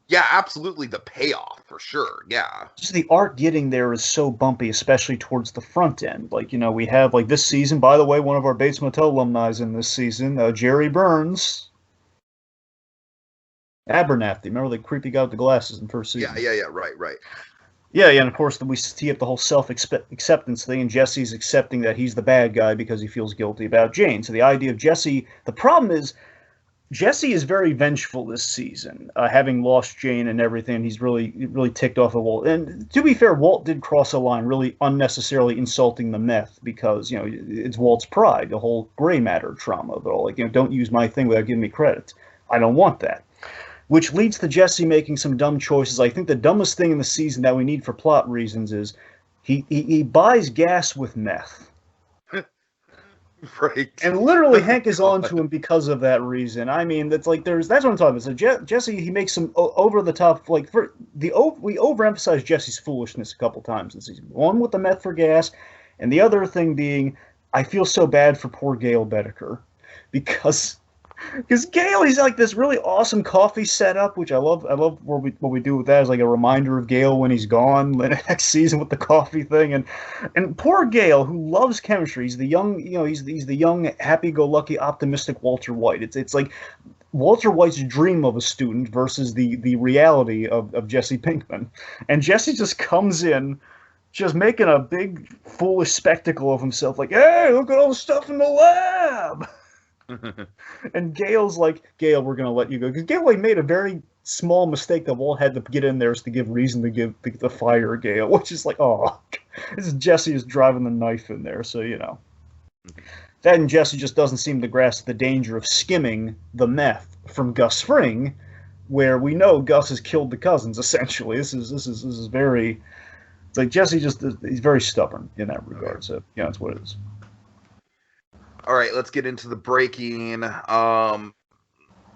yeah, absolutely the payoff, for sure, yeah. Just the arc getting there is so bumpy, especially towards the front end. We have, this season, by the way, one of our Bates Motel alumni is in this season, Jerry Burns. Abernathy. Remember the creepy guy with the glasses in the first season? Yeah, right. Yeah, and of course we tee up the whole self-acceptance thing, and Jesse's accepting that he's the bad guy because he feels guilty about Jane. So the idea of Jesse, the problem is, Jesse is very vengeful this season, having lost Jane and everything. He's really ticked off of Walt. And to be fair, Walt did cross a line, really unnecessarily insulting the meth because, it's Walt's pride, the whole gray matter trauma of it all. Don't use my thing without giving me credit. I don't want that. Which leads to Jesse making some dumb choices. I think the dumbest thing in the season that we need for plot reasons is he buys gas with meth. Right. And literally Hank is on to him because of that reason. I mean, that's what I'm talking about. So Jesse, he makes some over the top, we overemphasize Jesse's foolishness a couple times this season. One with the meth for gas, and the other thing being, I feel so bad for poor Gail Bedecker because Because Gale, he's like this really awesome coffee setup, which I love. I love what we do with that is like a reminder of Gale when he's gone next season with the coffee thing, and poor Gale who loves chemistry. He's the young, he's the young, happy-go-lucky, optimistic Walter White. It's like Walter White's dream of a student versus the reality of Jesse Pinkman, and Jesse just comes in. Just making a big foolish spectacle of himself, like, hey, look at all the stuff in the lab. And Gale's like, Gale, we're gonna let you go because Gale made a very small mistake that Walt had to get in there is to give reason to fire Gale, which is like, oh, this is Jesse is driving the knife in there, so that and Jesse just doesn't seem to grasp the danger of skimming the meth from Gus Fring, where we know Gus has killed the cousins. Essentially, this is very. It's like Jesse he's very stubborn in that regard. So, that's what it is. All right, let's get into the breaking.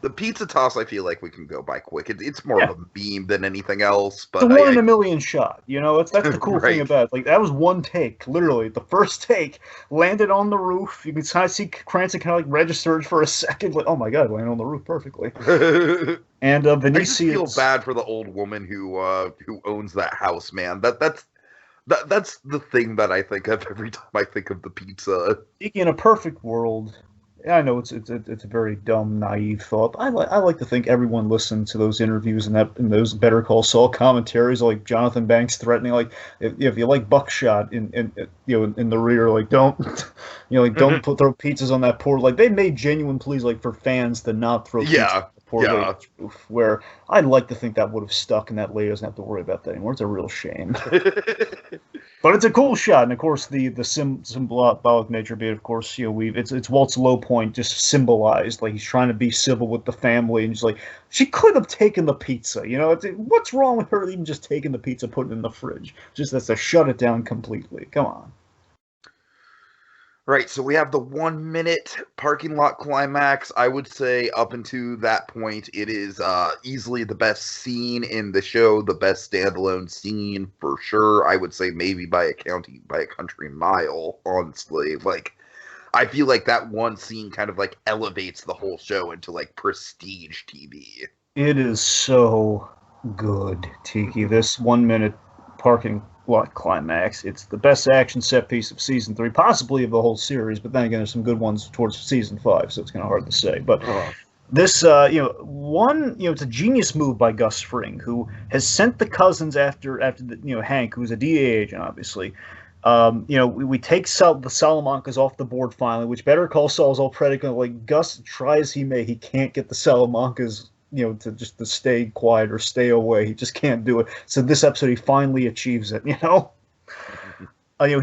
The pizza toss, I feel like we can go by quick. It's more of a meme than anything else. But it's a 1 in a million shot. That's the cool right. thing about it. Like, that was one take, literally. The first take landed on the roof. You can kind of see Cranston kind of like registered for a second. Like, oh my God, landed on the roof perfectly. And Benicio. I just feel bad for the old woman who owns that house, man. That's the thing that I think of every time I think of the pizza. In a perfect world, I know it's a very dumb, naive thought. But I like to think everyone listened to those interviews and those Better Call Saul commentaries, like Jonathan Banks threatening, like if you like buckshot in the rear, like don't don't throw pizzas on that poor. Like they made genuine pleas like for fans to not throw pizzas on the poor lady's roof. Where I'd like to think that would have stuck, and that lady doesn't have to worry about that anymore. It's a real shame. But it's a cool shot, and of course the symbolic nature of it. Of course, it's Walt's low point, just symbolized like he's trying to be civil with the family, and he's like, she could have taken the pizza. What's wrong with her even just taking the pizza, putting it in the fridge? Just that's to shut it down completely. Come on. Right, so we have the 1 minute parking lot climax. I would say up until that point, it is easily the best scene in the show, the best standalone scene for sure. I would say maybe by a country mile, honestly. Like, I feel like that one scene kind of like elevates the whole show into like prestige TV. It is so good, Tiki. This 1 minute parking lot climax. It's the best action set piece of season 3, possibly of the whole series. But then again, there's some good ones towards season 5, so it's kind of hard to say. But this, it's a genius move by Gus Fring, who has sent the cousins after Hank, who's a DEA agent, obviously. We take the Salamancas off the board finally, which Better Call Saul is all predicate. Like Gus, try as he may, he can't get the Salamancas to stay quiet or stay away. He just can't do it. So this episode, he finally achieves it, he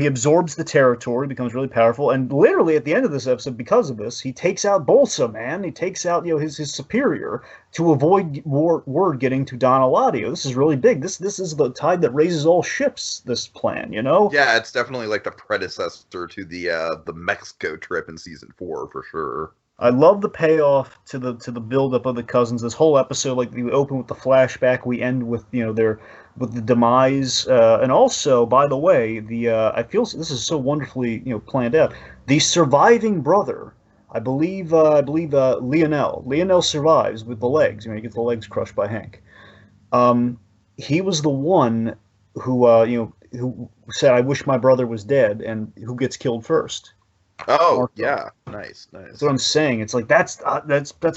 absorbs the territory, becomes really powerful, and literally at the end of this episode, because of this, he takes out Bolsa, man. He takes out, his superior to avoid word getting to Don Eladio. This is really big. This is the tide that raises all ships, this plan, Yeah, it's definitely like the predecessor to the Mexico trip in season 4, for sure. I love the payoff to the buildup of the cousins. This whole episode, like we open with the flashback, we end with with the demise, and also, by the way, I feel this is so wonderfully planned out. The surviving brother, I believe Lionel survives with the legs. He gets the legs crushed by Hank. He was the one who said, "I wish my brother was dead," and who gets killed first. Oh, Marco. yeah. Nice. That's what I'm saying. It's like, that's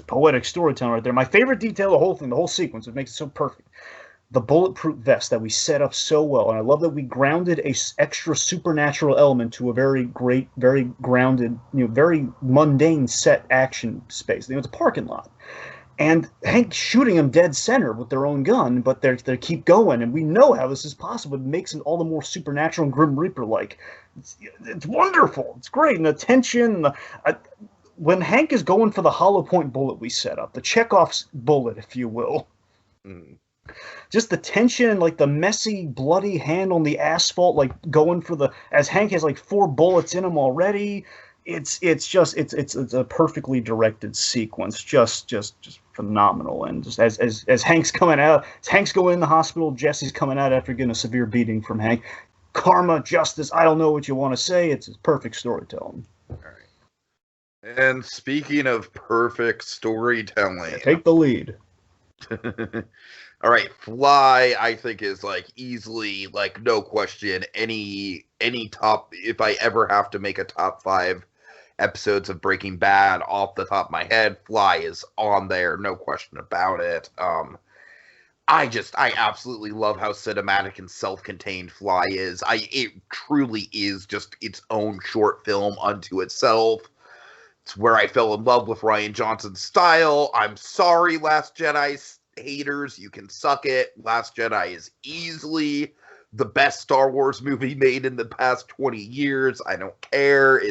poetic storytelling right there. My favorite detail, the whole sequence, it makes it so perfect. The bulletproof vest that we set up so well, and I love that we grounded a extra supernatural element to a very great, very grounded, very mundane set action space. It's a parking lot. And Hank shooting him dead center with their own gun, but they keep going, and we know how this is possible. It makes it all the more supernatural and Grim Reaper-like. It's wonderful. It's great. And the tension, when Hank is going for the hollow point bullet we set up, the Chekhov's bullet, if you will, just the tension and like the messy, bloody hand on the asphalt, like going for as Hank has like 4 bullets in him already. It's a perfectly directed sequence, just phenomenal. And just as Hank's coming out, as Hank's going in the hospital, Jesse's coming out after getting a severe beating from Hank. Karma, justice, I don't know what you want to say. It's perfect storytelling. All right. And speaking of perfect storytelling, Take the lead. all right, Fly, I think is like easily, like no question, any top. If I ever have to make a top 5 episodes of Breaking Bad off the top of my head, Fly is on there, no question about it. I absolutely love how cinematic and self-contained Fly is. It truly is just its own short film unto itself. It's where I fell in love with Rian Johnson's style. I'm sorry, Last Jedi haters, you can suck it. Last Jedi is easily the best Star Wars movie made in the past 20 years. I don't care.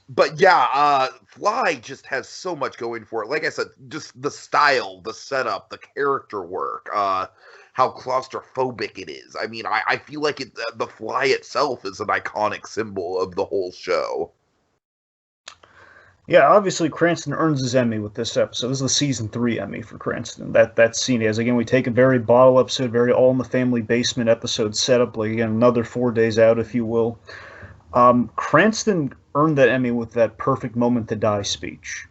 But yeah, Fly just has so much going for it. Like I said, just the style, the setup, the character work, how claustrophobic it is. I mean, I feel like the Fly itself is an iconic symbol of the whole show. Yeah, obviously Cranston earns his Emmy with this episode. This is the season 3 Emmy for Cranston. That scene is, again, we take a very bottle episode, very all in the family basement episode setup, like again, another 4 days out, if you will. Cranston earned that Emmy with that perfect moment to die speech.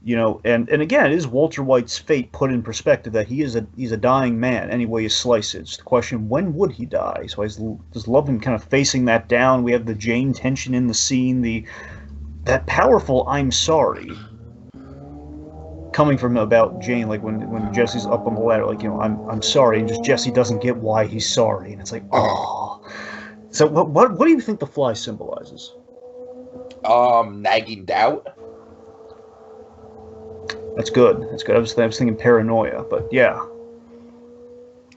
You know, and again, it is Walter White's fate put in perspective that he's a dying man any way you slice it. It's the question, when would he die? So I just love him kind of facing that down. We have the Jane tension in the scene, that powerful "I'm sorry" coming from about Jane, like when Jesse's up on the ladder, like, you know, I'm sorry, and just Jesse doesn't get why he's sorry, and it's like, oh. So what do you think the Fly symbolizes? Nagging doubt. That's good. That's good. I was thinking paranoia, but yeah.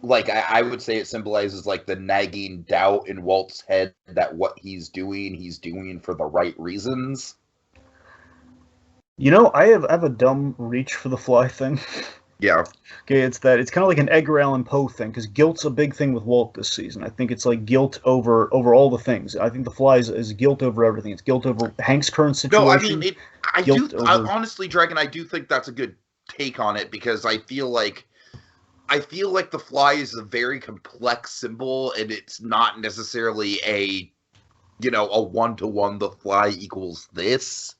Like, I would say it symbolizes, like, the nagging doubt in Walt's head that what he's doing for the right reasons. You know, I have a dumb reach for the Fly thing. Yeah. Okay, it's kind of like an Edgar Allan Poe thing, because guilt's a big thing with Walt this season. I think it's like guilt over all the things. I think the Fly is guilt over everything. It's guilt over Hank's current situation. No, I mean, honestly, Dragon, I do think that's a good take on it, because I feel like the Fly is a very complex symbol, and it's not necessarily a 1-to-1, the Fly equals this.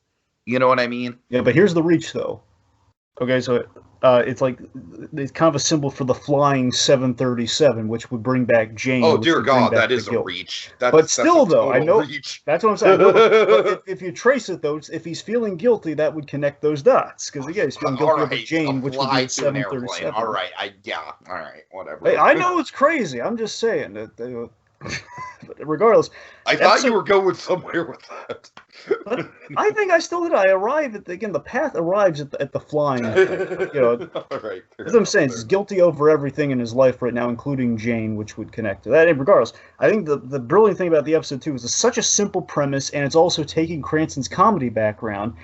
You know what I mean? Yeah, but here's the reach, though. Okay, so it's kind of a symbol for the flying 737, which would bring back Jane. Oh, dear God, that is a reach. But still, though, I know reach. That's what I'm saying. But if you trace it, though, if he's feeling guilty, that would connect those dots. Because again, he's feeling guilty over Jane, which would be 737. All right, all right, whatever. Hey, I know it's crazy. I'm just saying that. Regardless, I thought you were going somewhere with that. But I think I still did. I arrive at the path arrives at the flying. All right. As I'm saying, he's guilty over everything in his life right now, including Jane, which would connect to that. And regardless, I think the brilliant thing about the episode too is it's such a simple premise, and it's also taking Cranston's comedy background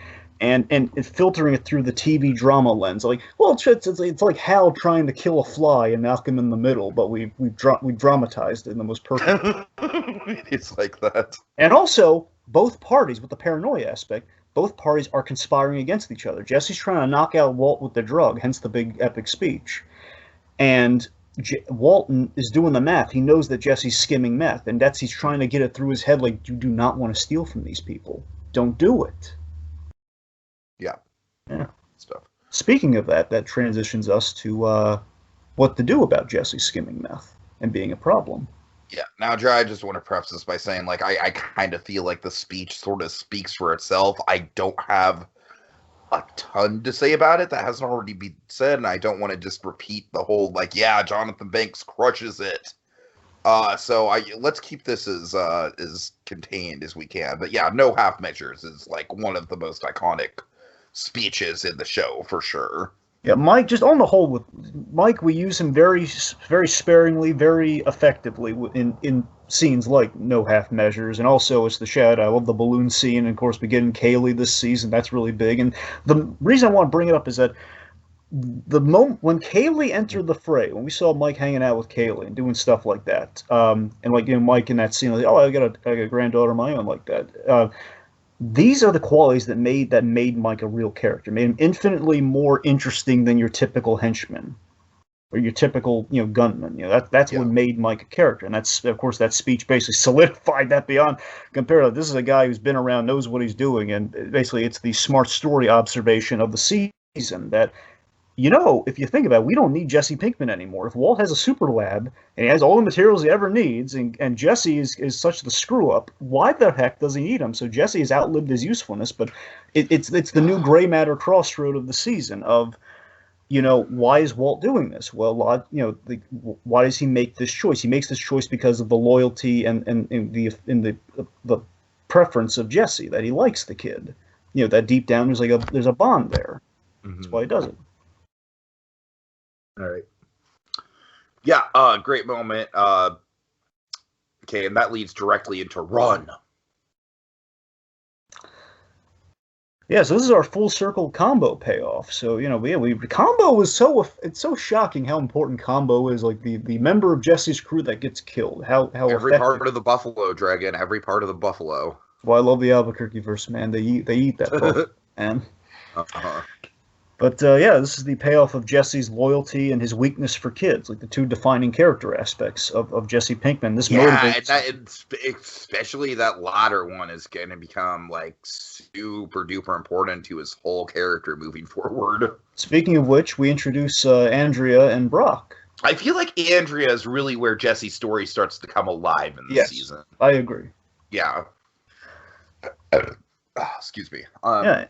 and filtering it through the TV drama lens. Like, well, it's like Hal trying to kill a fly and Malcolm in the middle, but we dramatized it in the most perfect. It's like that. And also, both parties, with the paranoia aspect, both parties are conspiring against each other. Jesse's trying to knock out Walt with the drug, hence the big epic speech. And Walton is doing the math. He knows that Jesse's skimming meth, and he's trying to get it through his head, like, you do not want to steal from these people. Don't do it. Yeah. Stuff. Speaking of that transitions us to what to do about Jesse skimming meth and being a problem. Yeah. Now, Dre, I just want to preface this by saying, like, I kind of feel like the speech sort of speaks for itself. I don't have a ton to say about it that hasn't already been said, and I don't want to just repeat the whole, like, yeah, Jonathan Banks crushes it. So let's keep this as contained as we can. But yeah, no half measures is like one of the most iconic speeches in the show for sure. Yeah, Mike, just on the whole, with Mike, we use him very, very sparingly, very effectively in scenes like No Half Measures, and also it's the Shed. I love the balloon scene, and of course we get in Kaylee this season. That's really big. And the reason I want to bring it up is that the moment when Kaylee entered the fray, when we saw Mike hanging out with Kaylee and doing stuff like that, and like, you know, Mike in that scene, like, oh, I got a granddaughter of my own like that. These are the qualities that made Mike a real character, made him infinitely more interesting than your typical henchman. or your typical, gunman. That's what made Mike a character, and that's, of course, that speech basically solidified that beyond compare. This is a guy who's been around, knows what he's doing, and basically it's the smart story observation of the season that, if you think about it, we don't need Jesse Pinkman anymore. If Walt has a super lab and he has all the materials he ever needs, and Jesse is such the screw up, why the heck does he need him? So Jesse has outlived his usefulness, but it's the new gray matter crossroad of the season of, why is Walt doing this? Well, why does he make this choice? He makes this choice because of the loyalty and the preference of Jesse, that he likes the kid. That deep down there's a bond there. Mm-hmm. That's why he does it. All right. Yeah, great moment. Okay, and that leads directly into Run. Yeah, so this is our full circle combo payoff. So, combo is it's so shocking how important combo is, like the member of Jesse's crew that gets killed. How every effective. Part of the Buffalo Dragon, every part of the Buffalo. Well, I love the Albuquerque verse, man. They eat that buffalo, man. Uh-huh. But this is the payoff of Jesse's loyalty and his weakness for kids, like the two defining character aspects of Jesse Pinkman. This motivates, especially that latter one is going to become like super duper important to his whole character moving forward. Speaking of which, we introduce Andrea and Brock. I feel like Andrea is really where Jesse's story starts to come alive in this season. I agree. Yeah. Excuse me. Yeah.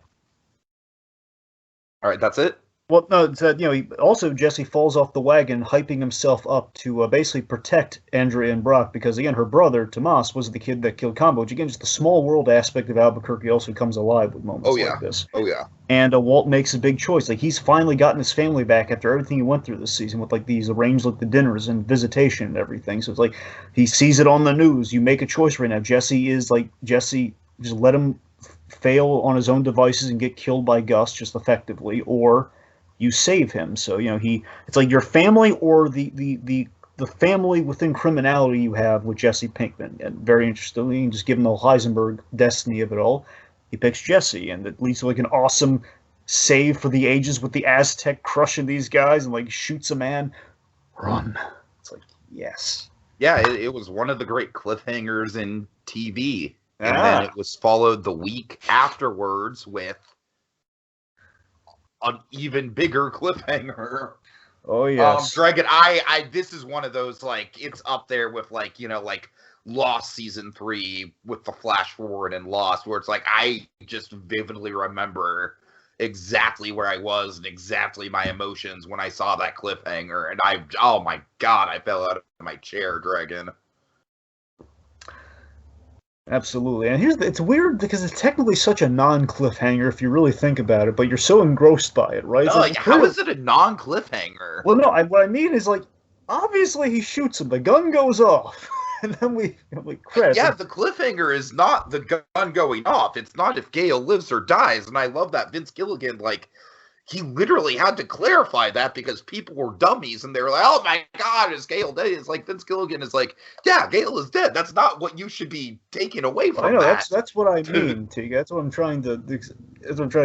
All right, that's it? Well, no, it's also Jesse falls off the wagon, hyping himself up to basically protect Andrea and Brock, because, again, her brother, Tomas, was the kid that killed Combo, which, again, just the small world aspect of Albuquerque also comes alive with moments like this. Oh, yeah. And Walt makes a big choice. Like, he's finally gotten his family back after everything he went through this season with, like, these arranged, like, the dinners and visitation and everything. So it's like, he sees it on the news. You make a choice right now. Jesse, just let him fail on his own devices and get killed by Gus just effectively, or you save him. So it's like your family or the family within criminality you have with Jesse Pinkman. And very interestingly, just given the Heisenberg destiny of it all, he picks Jesse, and it leads to like an awesome save for the ages with the Aztec crushing these guys and like shoots a man. Run. It's like, yes. Yeah, it was one of the great cliffhangers in TV. And then it was followed the week afterwards with an even bigger cliffhanger. Oh, yes. Dragon, this is one of those, like, it's up there with, like, like Lost Season 3 with the flash forward and Lost, where it's like, I just vividly remember exactly where I was and exactly my emotions when I saw that cliffhanger. And oh my God, I fell out of my chair, Dragon. Absolutely. And it's weird because it's technically such a non-cliffhanger if you really think about it, but you're so engrossed by it, right? Like, how is it a non-cliffhanger? Well, no, what I mean is, like, obviously he shoots him, the gun goes off, and then we crash. Yeah, the cliffhanger is not the gun going off. It's not if Gale lives or dies, and I love that Vince Gilligan, like, he literally had to clarify that because people were dummies and they were like, oh my God, is Gale dead? It's like Vince Gilligan is like, yeah, Gale is dead. That's not what you should be taking away from I know, that. That's what I mean, T. That's what I'm trying to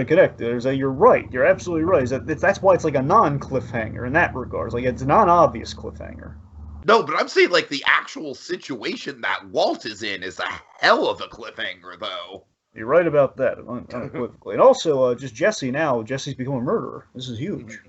connect. There's you're right. You're absolutely right. That's why it's like a non-cliffhanger in that regard. It's like it's a non-obvious cliffhanger. No, but I'm saying like the actual situation that Walt is in is a hell of a cliffhanger, though. You're right about that, unequivocally. And also, just Jesse now. Jesse's become a murderer. This is huge.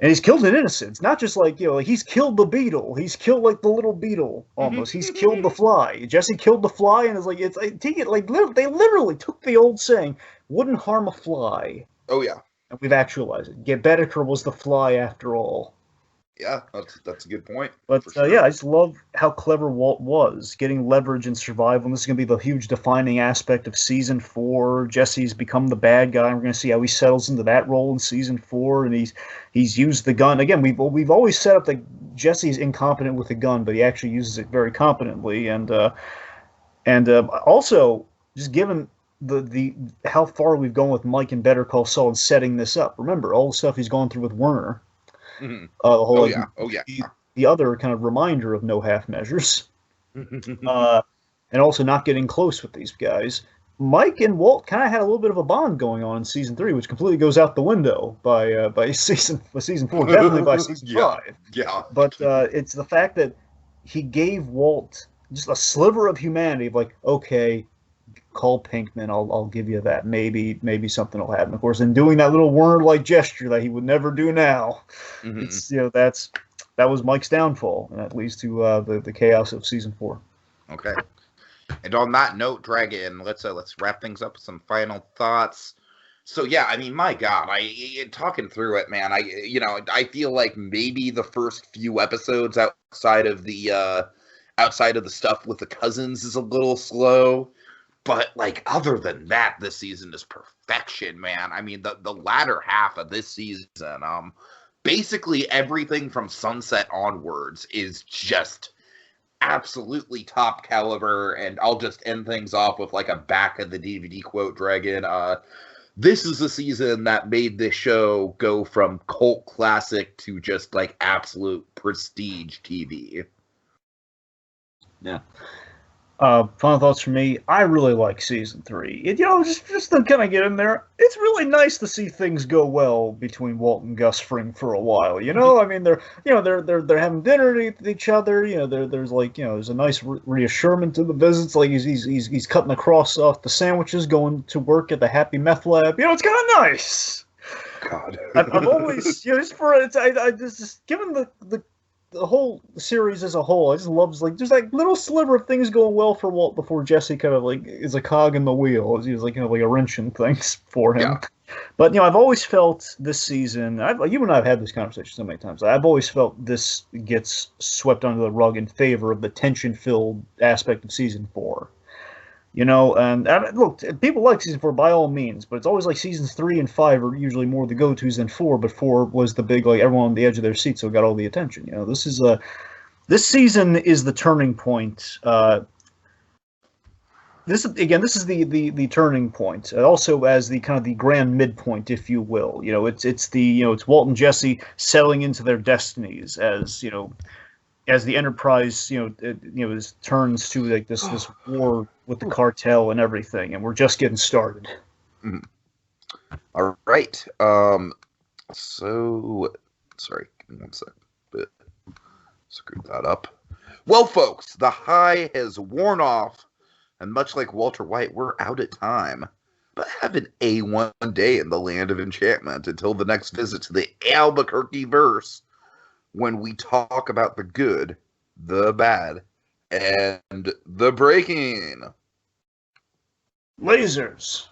And he's killed an innocent. It's not just like, like he's killed the beetle. He's killed like the little beetle, almost. He's killed the fly. Jesse killed the fly, and it's like, they literally took the old saying, wouldn't harm a fly. Oh, yeah. And we've actualized it. Gebettiker was the fly after all. Yeah, that's a good point. But sure. I just love how clever Walt was getting leverage and survival. And this is going to be the huge defining aspect of season 4. Jesse's become the bad guy. And we're going to see how he settles into that role in season 4. And he's used the gun again. We've always set up that Jesse's incompetent with the gun, but he actually uses it very competently. And also just given the how far we've gone with Mike and Better Call Saul and setting this up. Remember all the stuff he's gone through with Werner. Mm-hmm. The whole, yeah. The other kind of reminder of no half measures, and also not getting close with these guys. Mike and Walt kind of had a little bit of a bond going on in season 3, which completely goes out the window by season 4, definitely by season Yeah, 5. yeah. But it's the fact that he gave Walt just a sliver of humanity, of like, okay, call Pinkman, I'll give you that. Maybe something will happen. Of course, in doing that little Werner-like gesture that he would never do now, it's that was Mike's downfall, and that leads to the chaos of season 4. Okay. And on that note, Dragon, let's wrap things up with some final thoughts. So yeah, I mean, my God, talking through it, man, I feel like maybe the first few episodes outside of the stuff with the cousins is a little slow, but like other than that, this season is perfection, man. I mean, the latter half of this season, basically everything from Sunset onwards is just absolutely top caliber, and I'll just end things off with like a back of the DVD quote, Dragon. This is a season that made this show go from cult classic to just like absolute prestige TV. Yeah. Final thoughts from me. I really like season 3. Just to kind of get in there, it's really nice to see things go well between Walt and Gus Fring for a while. I mean, they're having dinner with each other. There's there's a nice reassurance to the visits. Like he's cutting across off the sandwiches, going to work at the Happy Meth Lab. It's kind of nice. God, I've always given the whole series as a whole, I just loves there's like little sliver of things going well for Walt before Jesse kind of like is a cog in the wheel. He's like like a wrench in things for him. Yeah. But I've always felt this season. You and I have had this conversation so many times. I've always felt this gets swept under the rug in favor of the tension-filled aspect of season 4. And look, people like season 4 by all means, but it's always like seasons 3 and 5 are usually more the go-tos than 4. But 4 was the big, like, everyone on the edge of their seat, so it got all the attention. This season is the turning point. This is the turning point, also as the kind of the grand midpoint, if you will. It's Walt and Jesse settling into their destinies as the Enterprise, turns to like this war with the cartel and everything, and we're just getting started. All right. So, sorry, give me 1 second. But screwed that up. Well, folks, the high has worn off, and much like Walter White, we're out of time. But have an A1 day in the land of enchantment until the next visit to the Albuquerque verse, when we talk about the good, the bad, and the breaking. Lasers.